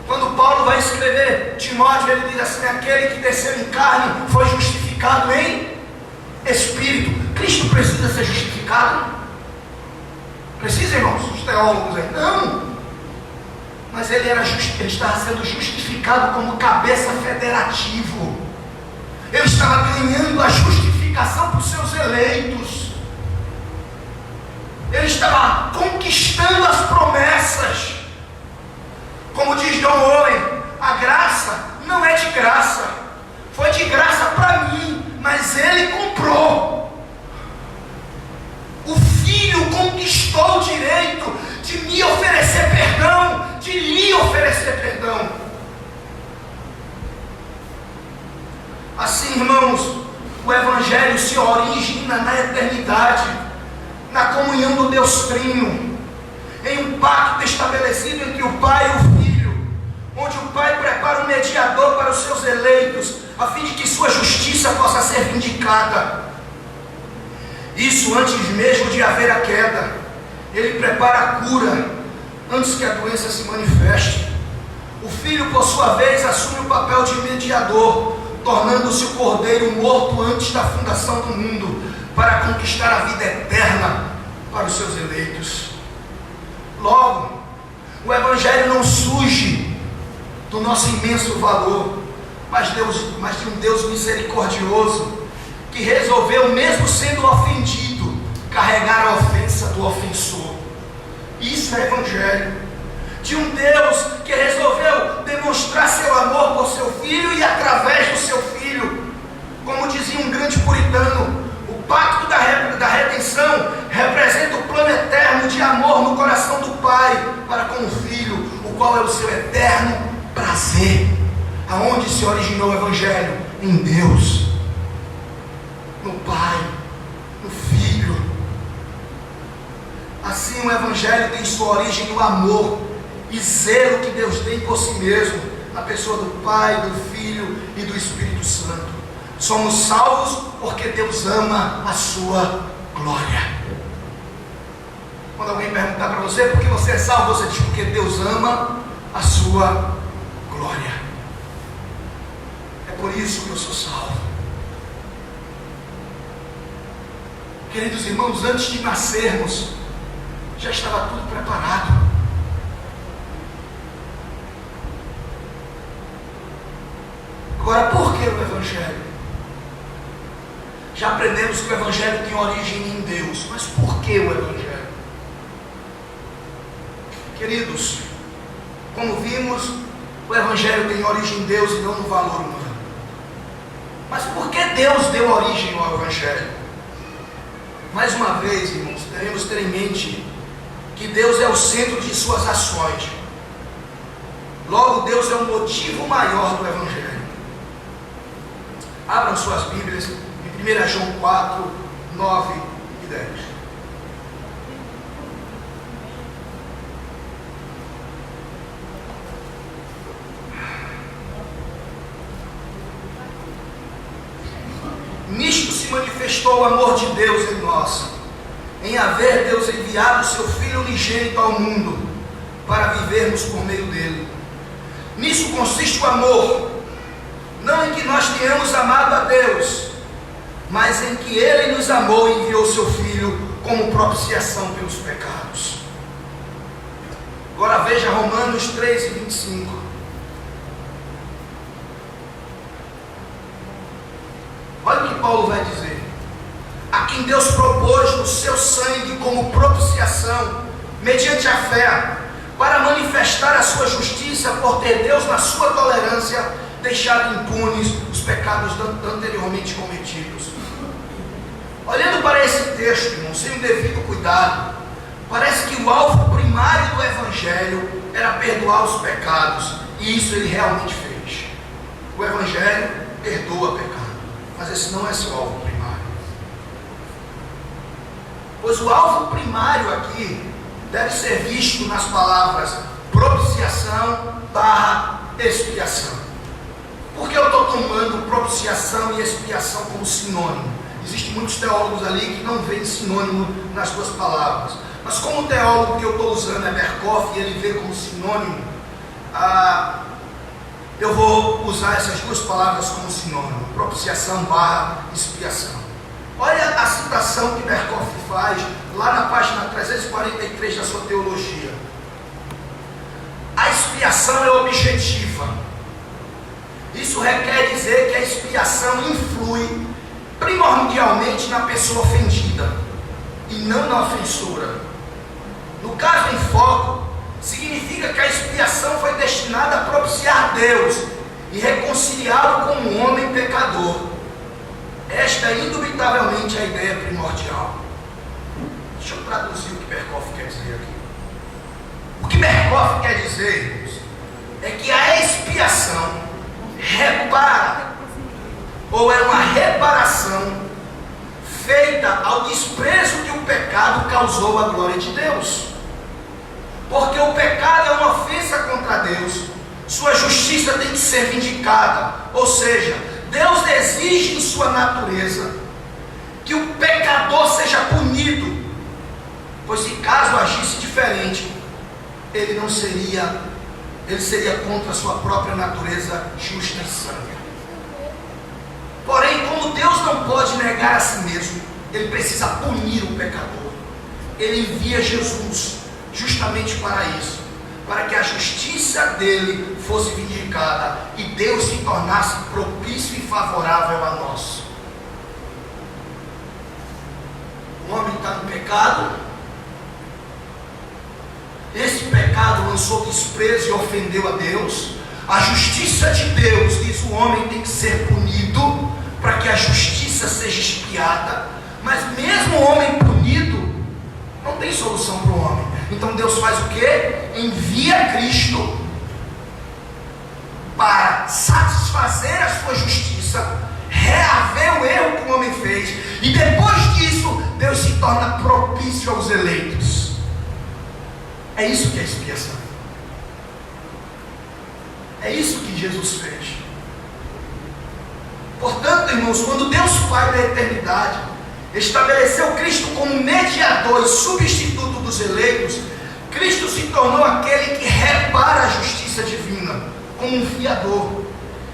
Quando Paulo vai escrever Timóteo, ele diz assim: aquele que desceu em carne foi justificado em espírito. Cristo precisa ser justificado? Precisa, irmãos? Os teólogos aí, não. Mas ele estava sendo justificado como cabeça federativo. Ele estava ganhando a justificação para os seus eleitos. Ele estava conquistando as promessas. Como diz John Owen, a graça não é de graça. Foi de graça para mim, mas ele comprou. O Filho conquistou o direito de me oferecer perdão, de lhe oferecer perdão. Assim, irmãos, o Evangelho se origina na eternidade, na comunhão do Deus Trino, em um pacto estabelecido entre o Pai e o Filho, onde o Pai prepara um mediador para os seus eleitos, a fim de que sua justiça possa ser vindicada. Isso antes mesmo de haver a queda. Ele prepara a cura antes que a doença se manifeste. O Filho, por sua vez, assume o papel de mediador, tornando-se o Cordeiro morto antes da fundação do mundo, para conquistar a vida eterna para os seus eleitos. Logo, o Evangelho não surge do nosso imenso valor, mas de um Deus misericordioso, que resolveu, mesmo sendo ofendido, carregar a ofensa do ofensor. Isso é Evangelho. De um Deus que resolveu demonstrar seu amor por seu Filho e através do seu Filho. Como dizia um grande puritano, o pacto da redenção representa o plano eterno de amor no coração do Pai para com o Filho, o qual é o seu eterno prazer. Aonde se originou o Evangelho? Em Deus, no Pai, no Filho. Assim, o Evangelho tem sua origem no amor e zelo que Deus tem por si mesmo, na pessoa do Pai, do Filho e do Espírito Santo. Somos salvos porque Deus ama a sua glória. Quando alguém perguntar para você por que você é salvo, você diz: porque Deus ama a sua glória. É por isso que eu sou salvo. Queridos irmãos, antes de nascermos, já estava tudo preparado. Agora, por que o Evangelho? Já aprendemos que o Evangelho tem origem em Deus, mas por que o Evangelho? Queridos, como vimos, o Evangelho tem origem em Deus e não no valor humano. Mas por que Deus deu origem ao Evangelho? Mais uma vez, irmãos, devemos ter em mente que Deus é o centro de suas ações. Logo, Deus é o motivo maior do Evangelho. Abram suas Bíblias em 1 João 4, 9 e 10. Nisto se manifestou o amor de Deus em nós, em haver Deus enviado o seu Filho unigênito ao mundo, para vivermos por meio dele. Nisso consiste o amor, não em que nós tenhamos amado a Deus, mas em que Ele nos amou e enviou o seu Filho como propiciação pelos pecados. Agora veja Romanos 3:25. Olha o que Paulo vai dizer: a quem Deus propôs no seu sangue como propiciação, mediante a fé, para manifestar a sua justiça, por ter Deus na sua tolerância deixado impunes os pecados anteriormente cometidos. Olhando para esse texto, irmão, sem o devido cuidado, parece que o alvo primário do Evangelho era perdoar os pecados, e isso ele realmente fez. O Evangelho perdoa pecado, mas esse não é seu alvo primário. Pois o alvo primário aqui deve ser visto nas palavras propiciação / expiação. Por que eu estou tomando propiciação e expiação como sinônimo? Existem muitos teólogos ali que não veem sinônimo nas duas palavras. Mas como o teólogo que eu estou usando é Berkhof e ele vê como sinônimo, eu vou usar essas duas palavras como sinônimo: propiciação / expiação. Olha a citação que Berkhof faz lá na página 343 da sua teologia. A expiação é objetiva. Isso requer dizer que a expiação influi primordialmente na pessoa ofendida e não na ofensora. No caso em foco, significa que a expiação foi destinada a propiciar Deus e reconciliá-lo com o homem pecador. Esta é indubitavelmente a ideia primordial. Deixa eu traduzir o que Berkhof quer dizer aqui. O que Berkhof quer dizer, irmãos, é que a expiação repara, ou é uma reparação feita ao desprezo que o pecado causou à glória de Deus. Porque o pecado é uma ofensa contra Deus, sua justiça tem que ser vindicada, ou seja, Deus exige em sua natureza que o pecador seja punido, pois se caso agisse diferente, ele seria contra a sua própria natureza justa e santa. Porém, como Deus não pode negar a si mesmo, ele precisa punir o pecador. Ele envia Jesus justamente para isso, para que a justiça dele fosse vindicada e Deus se tornasse propício e favorável a nós. O homem está no pecado, esse pecado lançou desprezo e ofendeu a Deus. A justiça de Deus diz: o homem tem que ser punido para que a justiça seja expiada. Mas mesmo o homem punido, não tem solução para o homem. Então Deus faz o quê? Envia Cristo para satisfazer a sua justiça, reaver o erro que o homem fez, e depois disso Deus se torna propício aos eleitos. É isso que é expiação. É isso que Jesus fez. Portanto, irmãos, quando Deus Pai da eternidade estabeleceu Cristo como mediador e substituto dos eleitos, Cristo se tornou aquele que repara a justiça divina, como um fiador.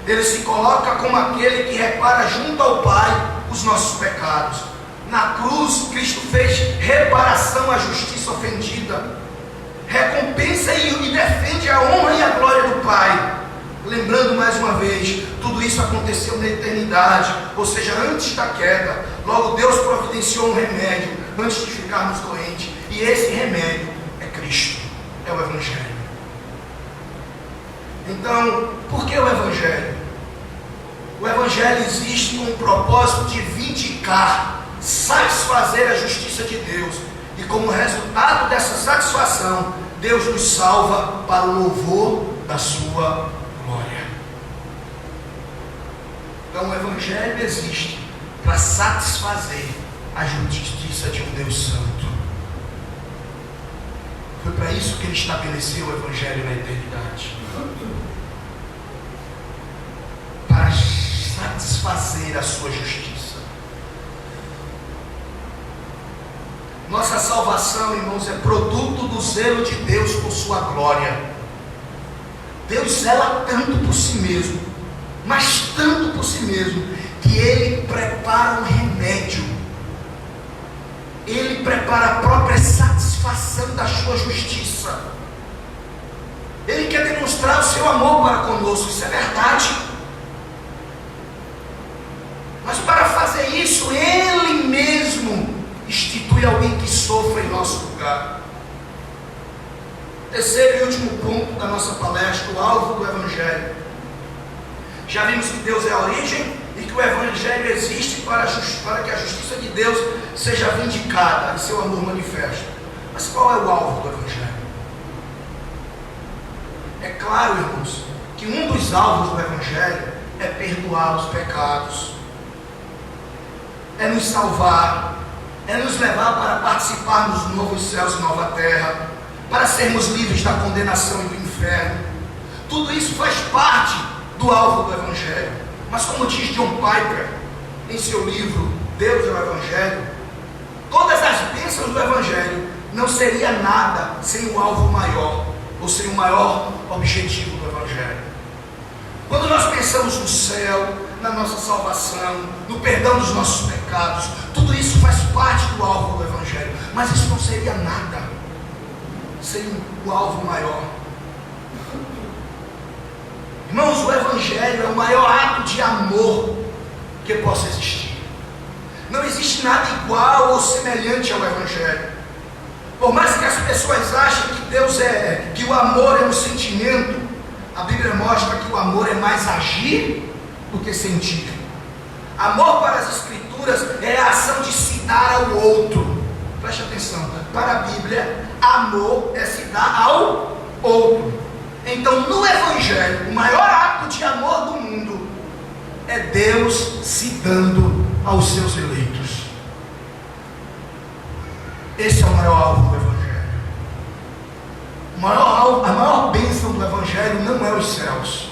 Ele se coloca como aquele que repara junto ao Pai os nossos pecados. Na cruz, Cristo fez reparação à justiça ofendida, recompensa e defende a honra e a glória do Pai. Lembrando mais uma vez, tudo isso aconteceu na eternidade, ou seja, antes da queda. Logo Deus providenciou um remédio antes de ficarmos doentes, e esse remédio é Cristo, é o Evangelho. Então, por que o Evangelho? O Evangelho existe com o propósito de vindicar, satisfazer a justiça de Deus, e como resultado dessa satisfação, Deus nos salva para o louvor da sua glória. Então o Evangelho existe para satisfazer a justiça de um Deus santo. Foi para isso que ele estabeleceu o Evangelho na eternidade, para satisfazer a sua justiça. Nossa salvação, irmãos, é produto do zelo de Deus por sua glória. Deus zela tanto por si mesmo, mas tanto por si mesmo, que Ele prepara um remédio. Ele prepara a própria satisfação da sua justiça. Ele quer demonstrar o seu amor para conosco, isso é verdade. Mas para fazer isso, Ele mesmo institui alguém que sofra em nosso lugar. Terceiro e último ponto da nossa palestra, o alvo do Evangelho. Já vimos que Deus é a origem e que o Evangelho existe para que a justiça de Deus seja vindicada e seu amor manifesto. Mas qual é o alvo do Evangelho? É claro, irmãos, que um dos alvos do Evangelho é perdoar os pecados, é nos salvar, é nos levar para participarmos dos novos céus e nova terra, para sermos livres da condenação e do inferno. Tudo isso faz parte do alvo do Evangelho. Mas como diz John Piper em seu livro Deus é o Evangelho, todas as bênçãos do Evangelho não seria nada sem o alvo maior, ou sem o maior objetivo do Evangelho. Quando nós pensamos no céu, na nossa salvação, no perdão dos nossos pecados, tudo isso faz parte do alvo do Evangelho, mas isso não seria nada sem o alvo maior. Irmãos, o Evangelho é o maior ato de amor que possa existir. Não existe nada igual ou semelhante ao Evangelho. Por mais que as pessoas achem que o amor é um sentimento, a Bíblia mostra que o amor é mais agir do que sentir. Amor para as Escrituras é a ação de se dar ao outro. Preste atenção, para a Bíblia, amor é se dar ao outro. Então, no Evangelho, o maior ato de amor do mundo é Deus se dando aos seus eleitos. Esse é o maior alvo do Evangelho. A maior bênção do Evangelho não é os céus,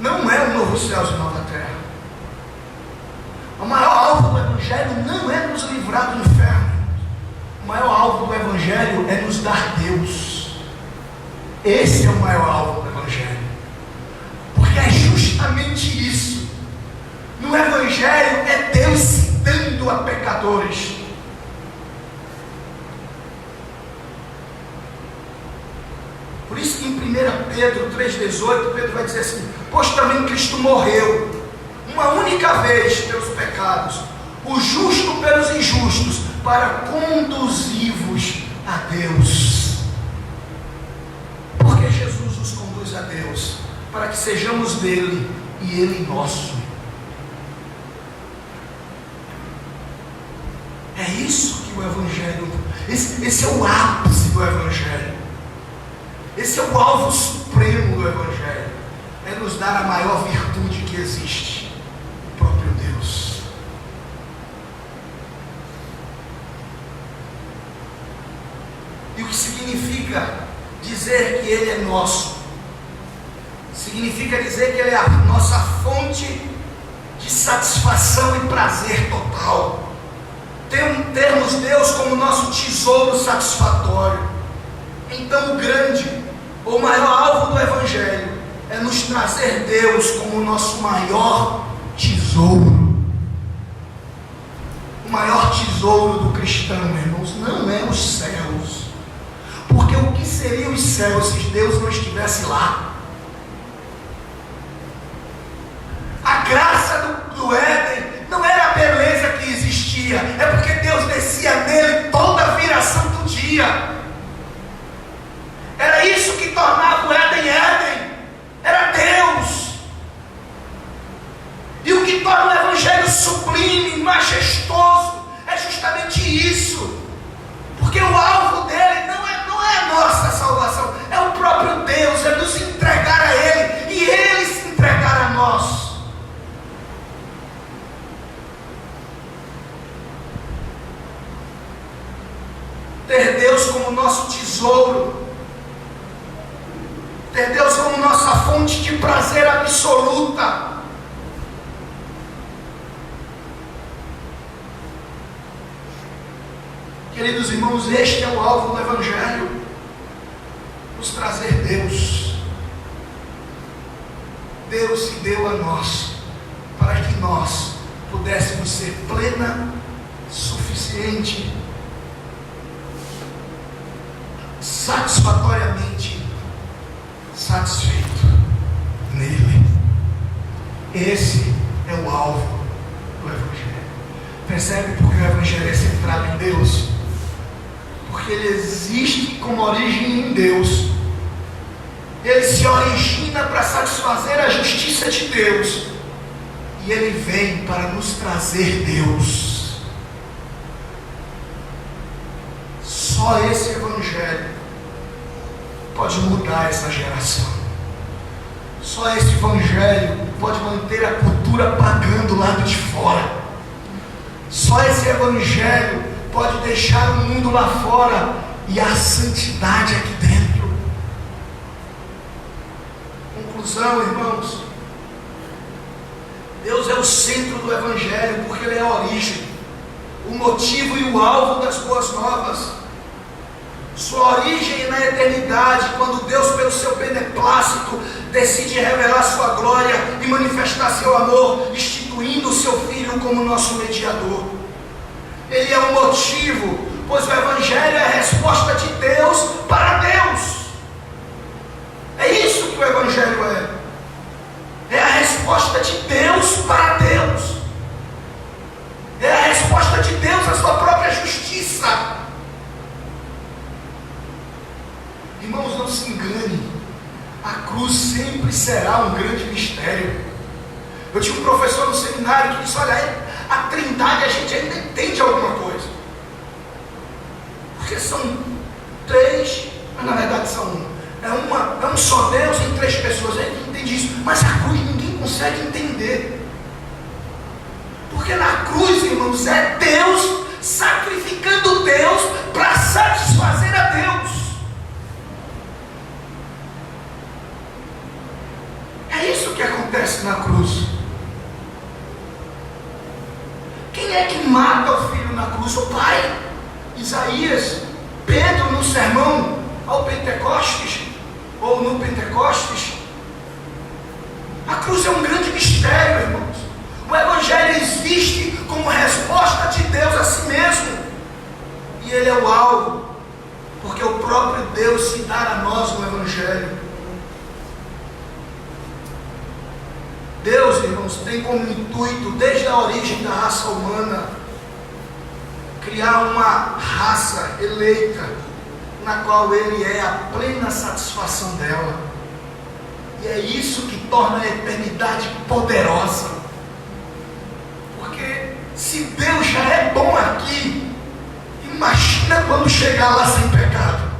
não é o novo céu e nova terra. O maior alvo do Evangelho não é nos livrar do inferno. O maior alvo do Evangelho é nos dar Deus. Esse é o maior alvo do Evangelho, porque é justamente isso. No Evangelho é Deus se dando a pecadores. Por isso que em 1 Pedro 3,18, Pedro vai dizer assim: pois também Cristo morreu uma única vez pelos pecados, o justo pelos injustos, para conduzir-vos a Deus. Porque Jesus nos conduz a Deus, para que sejamos dele e ele nosso. É isso que o Evangelho, esse é o ápice do Evangelho, esse é o alvo supremo do Evangelho, é nos dar a maior virtude que existe, o próprio Deus. E o que significa dizer que Ele é nosso? Significa dizer que Ele é a nossa fonte de satisfação e prazer total. Termos Deus como nosso tesouro satisfatório. Então o grande, ou maior alvo do Evangelho é nos trazer Deus como o nosso maior tesouro. O maior tesouro do cristão, irmãos, não é os céus. Porque o que seriam os céus se Deus não estivesse lá? A graça do Éden não era a beleza que existia, é porque Deus descia nele toda a viração do dia. Era isso que tornava o Éden Éden, era Deus. E o que torna o Evangelho sublime, majestoso, é justamente isso. Porque o alvo dele não é a nossa salvação, é o próprio Deus, é nos entregar a Ele e Ele se entregar a nós. Ter Deus como nosso tesouro, ter Deus como nossa fonte de prazer absoluta, Queridos irmãos, este é o alvo do Evangelho: nos trazer Deus. Deus se deu a nós para que nós pudéssemos ser plena, suficiente, satisfatoriamente satisfeito nele. Esse é o alvo do Evangelho. Percebe porque o Evangelho é centrado em Deus? Porque ele existe como origem em Deus. Ele se origina para satisfazer a justiça de Deus. E ele vem para nos trazer Deus. Só esse Evangelho pode mudar essa geração. Só esse Evangelho pode manter a cultura pagã do lado de fora. Só esse Evangelho pode deixar o mundo lá fora e a santidade aqui dentro. Conclusão, irmãos: Deus é o centro do Evangelho, porque Ele é a origem, o motivo e o alvo das boas novas. Sua origem é na eternidade, quando Deus, pelo seu beneplácito, decide revelar sua glória e manifestar seu amor, instituindo o seu Filho como nosso mediador. Ele é o motivo, pois o Evangelho é a resposta de Deus para Deus. É isso que o Evangelho é. É a resposta de Deus para Deus. É a resposta de Deus à sua própria justiça. Irmãos, não se engane, a cruz sempre será um grande mistério. Eu tinha um professor no seminário que disse: olha, a Trindade a gente ainda entende alguma coisa, porque são três, mas na verdade são um. É um só Deus em três pessoas. A gente entende isso, mas a cruz ninguém consegue entender, porque na cruz, irmãos, é Deus sacrificando Deus para satisfazer a Deus. É isso que acontece na cruz. Quem é que mata o filho na cruz? O Pai. Isaías, Pedro no sermão ao Pentecostes, ou no Pentecostes. A cruz é um grande mistério, irmãos. O Evangelho existe como resposta de Deus a si mesmo, e ele é o alvo, porque o próprio Deus se dá a nós no Evangelho. Deus, irmãos, tem como intuito, desde a origem da raça humana, criar uma raça eleita, na qual Ele é a plena satisfação dela. E é isso que torna a eternidade poderosa. Porque se Deus já é bom aqui, imagina quando chegar lá sem pecado.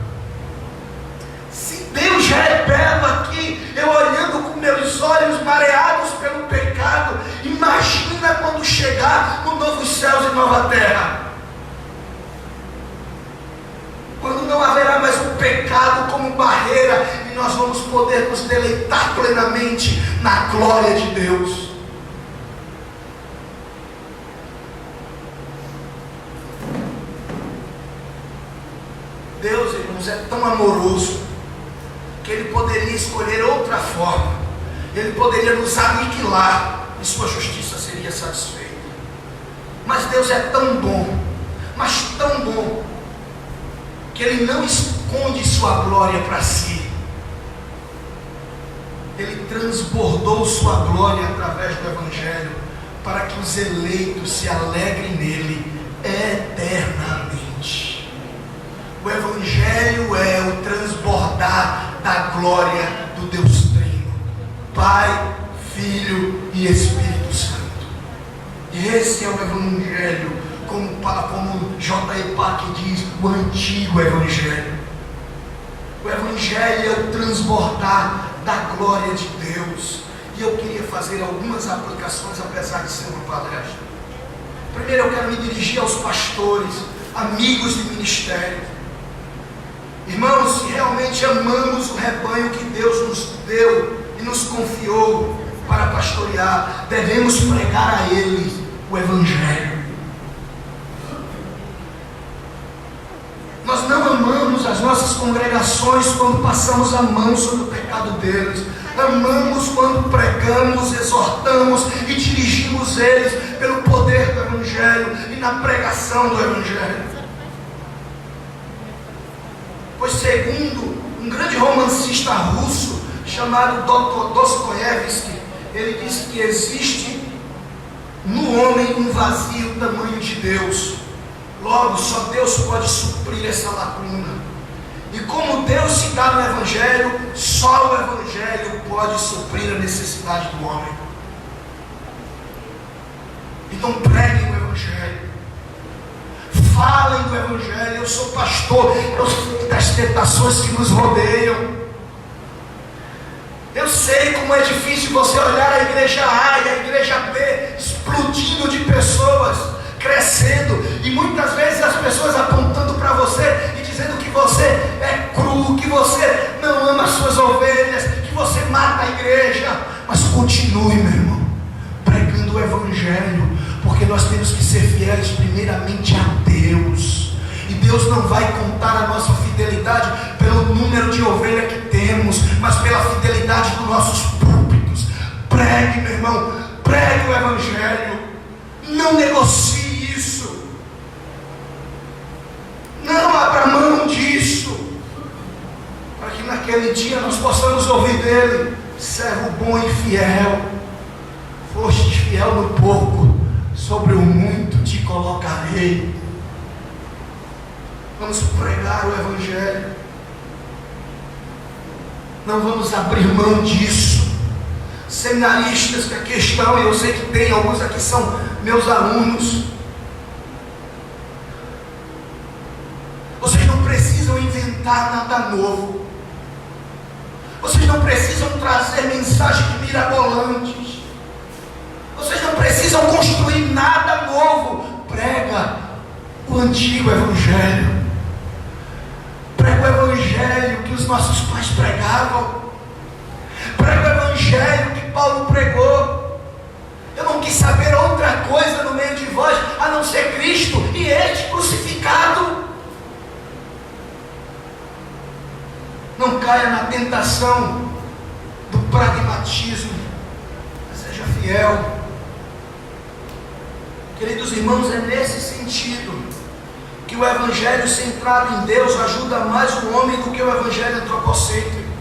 Se Deus já é belo aqui, eu olhando com meus olhos mareados pelo pecado, imagina quando chegar no novo céus e nova terra, quando não haverá mais um pecado como barreira, e nós vamos poder nos deleitar plenamente na glória de Deus. Deus, irmãos, é tão amoroso que Ele poderia escolher outra forma. Ele poderia nos aniquilar e sua justiça seria satisfeita. Mas Deus é tão bom, mas tão bom, que Ele não esconde sua glória para si. Ele transbordou sua glória através do Evangelho, para que os eleitos se alegrem nele eternamente. O Evangelho é o transbordar da glória do Deus Trino, Pai, Filho e Espírito Santo. E esse é o Evangelho, como J.E. Pack diz, o antigo Evangelho. O Evangelho é o transbordar da glória de Deus. E eu queria fazer algumas aplicações, apesar de ser uma palestra. Primeiro, eu quero me dirigir aos pastores, amigos de ministério. Irmãos, se realmente amamos o rebanho que Deus nos deu e nos confiou para pastorear, devemos pregar a eles o Evangelho. congregações quando passamos a mão sobre o pecado deles. Amamos quando pregamos, exortamos e dirigimos eles pelo poder do Evangelho e na pregação do Evangelho. Pois segundo um grande romancista russo chamado Dostoiévski, ele disse que existe no homem um vazio tamanho de Deus. Logo, só Deus pode suprir essa lacuna. E como Deus se dá no Evangelho, só o Evangelho pode suprir a necessidade do homem. Então preguem o Evangelho, falem do Evangelho. Eu sou pastor, eu sei das tentações que nos rodeiam. Eu sei como é difícil você olhar a igreja A e a igreja B explodindo de pessoas, crescendo, e muitas vezes as pessoas apontando para você e dizendo que você é cru, que você não ama as suas ovelhas, que você mata a igreja. Mas continue, meu irmão, pregando o Evangelho, porque nós temos que ser fiéis primeiramente a Deus. E Deus não vai contar a nossa fidelidade pelo número de ovelha que temos, mas pela fidelidade dos nossos púlpitos. Pregue, meu irmão, pregue o Evangelho. Não negocie isso. Não abra mão disso, para que naquele dia nós possamos ouvir dele: servo bom e fiel, fostes fiel no pouco, sobre o muito te colocarei. Vamos pregar o Evangelho, não vamos abrir mão disso. Seminaristas que aqui estão, e eu sei que tem alguns aqui são meus alunos, vocês não precisam inventar nada novo, vocês não precisam trazer mensagens mirabolantes, vocês não precisam construir nada novo. Prega o antigo Evangelho, prega o Evangelho que os nossos pais pregavam, prega o Evangelho que Paulo pregou. Eu não quis saber outra coisa no meio de vós a não ser Cristo e este crucificado. Não caia na tentação do pragmatismo, mas seja fiel. Queridos irmãos, é nesse sentido que o Evangelho centrado em Deus ajuda mais o homem do que o Evangelho antropocêntrico.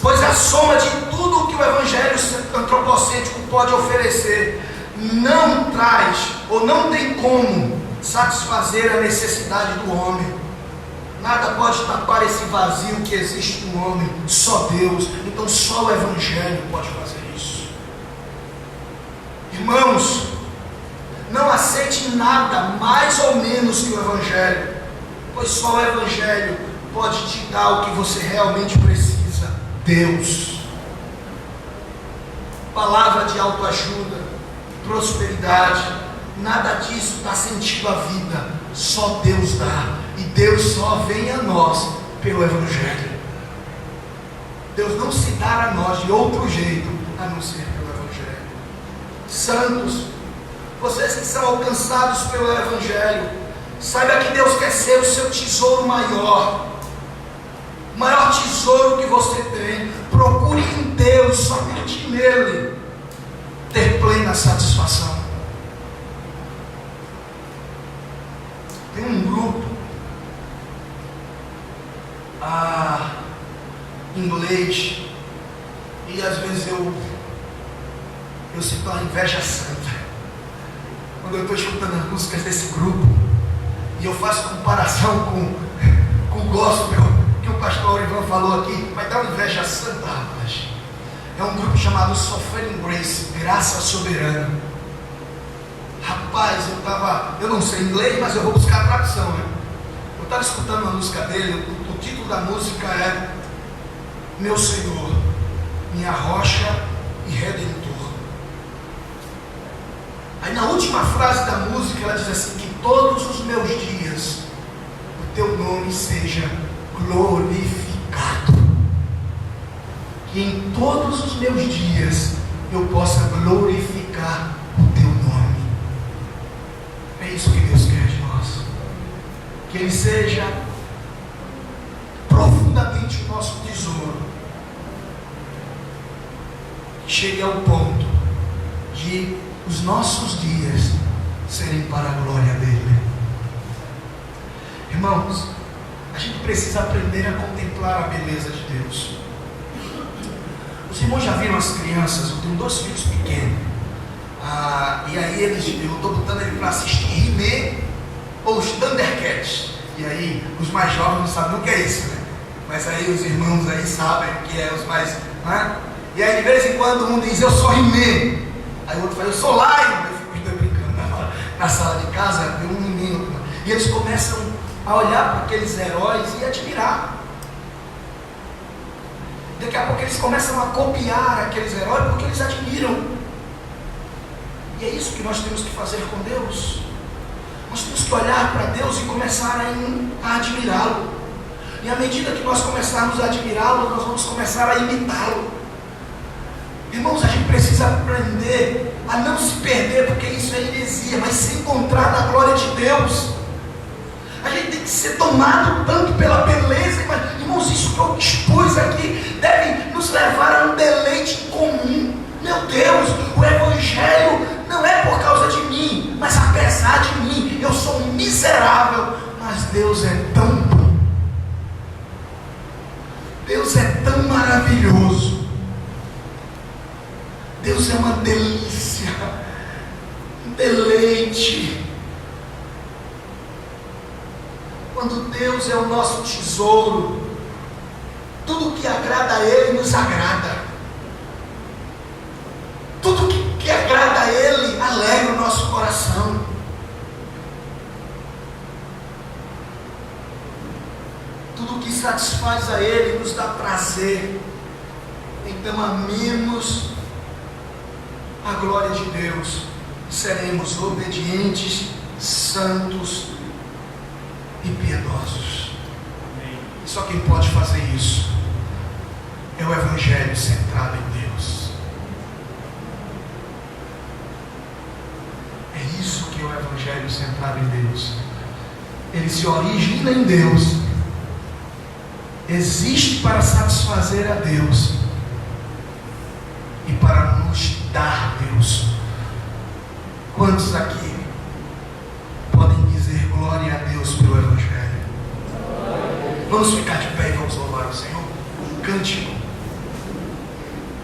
Pois a soma de tudo o que o Evangelho antropocêntrico pode oferecer não traz ou não tem como satisfazer a necessidade do homem. Nada pode tapar esse vazio que existe no homem, só Deus. Então só o Evangelho pode fazer isso. Irmãos, não aceite nada mais ou menos que o Evangelho, pois só o Evangelho pode te dar o que você realmente precisa: Deus. Palavra de autoajuda, prosperidade, nada disso dá sentido à vida, só Deus dá. E Deus só vem a nós pelo Evangelho. Deus não se dá a nós de outro jeito a não ser pelo Evangelho. Santos, vocês que são alcançados pelo Evangelho, saiba que Deus quer ser o seu tesouro maior. O maior tesouro que você tem. Procure em Deus, somente nele, ter plena satisfação. Tem um grupo inglês, e às vezes eu sinto uma inveja santa quando eu estou escutando as músicas desse grupo, e eu faço comparação com o gospel que o pastor Ivan falou aqui. Vai dar uma inveja santa, rapaz. É um grupo chamado Sovereign Grace, Graça Soberana. Rapaz, eu não sei inglês, mas eu vou buscar a tradução, né? Eu estava escutando a música dele, o título da música é Meu Senhor, minha rocha e redentor. Aí na última frase da música ela diz assim: que todos os meus dias o teu nome seja glorificado. Que em todos os meus dias eu possa glorificar o teu nome. É isso que Deus quer de nós. Que Ele seja provado nosso tesouro chegue ao ponto de os nossos dias serem para a glória dele. Irmãos, a gente precisa aprender a contemplar a beleza de Deus. Os irmãos já viram as crianças? Eu tenho 2 filhos pequenos. E aí eu estou botando ele para assistir He-Man ou os Thundercats. E aí os mais jovens não sabem o que é isso, né? Mas aí os irmãos aí sabem o que é os mais... Né? E aí de vez em quando um diz, eu sou He-Man. Aí o outro fala, eu sou Lion. Eu fico os dois brincando na sala de casa, vê um menino. E eles começam a olhar para aqueles heróis e admirar. Daqui a pouco eles começam a copiar aqueles heróis porque eles admiram. E é isso que nós temos que fazer com Deus. Nós temos que olhar para Deus e começar a admirá-lo. E à medida que nós começarmos a admirá-lo, nós vamos começar a imitá-lo. Irmãos, a gente precisa aprender a não se perder, porque isso é heresia, mas se encontrar na glória de Deus. A gente tem que ser tomado tanto pela beleza, mas, irmãos, isso que eu expus aqui deve nos levar a um deleite comum. Meu Deus, o Evangelho não é por causa de mim, mas apesar de mim, eu sou um miserável, mas Deus é tão bom. Deus é tão maravilhoso. Deus é uma delícia, um deleite. Quando Deus é o nosso tesouro, tudo que agrada a Ele nos agrada. Tudo que agrada a Ele alegra o nosso coração. Tudo que satisfaz a Ele nos dá prazer. Então amemos a glória de Deus e seremos obedientes, santos e piedosos. Amém. Só quem pode fazer isso é o Evangelho centrado em Deus. É isso que é o Evangelho centrado em Deus. Ele se origina em Deus, existe para satisfazer a Deus e para nos dar Deus. Quantos aqui podem dizer glória a Deus pelo Evangelho? Vamos ficar de pé e vamos louvar o Senhor. Um cântico.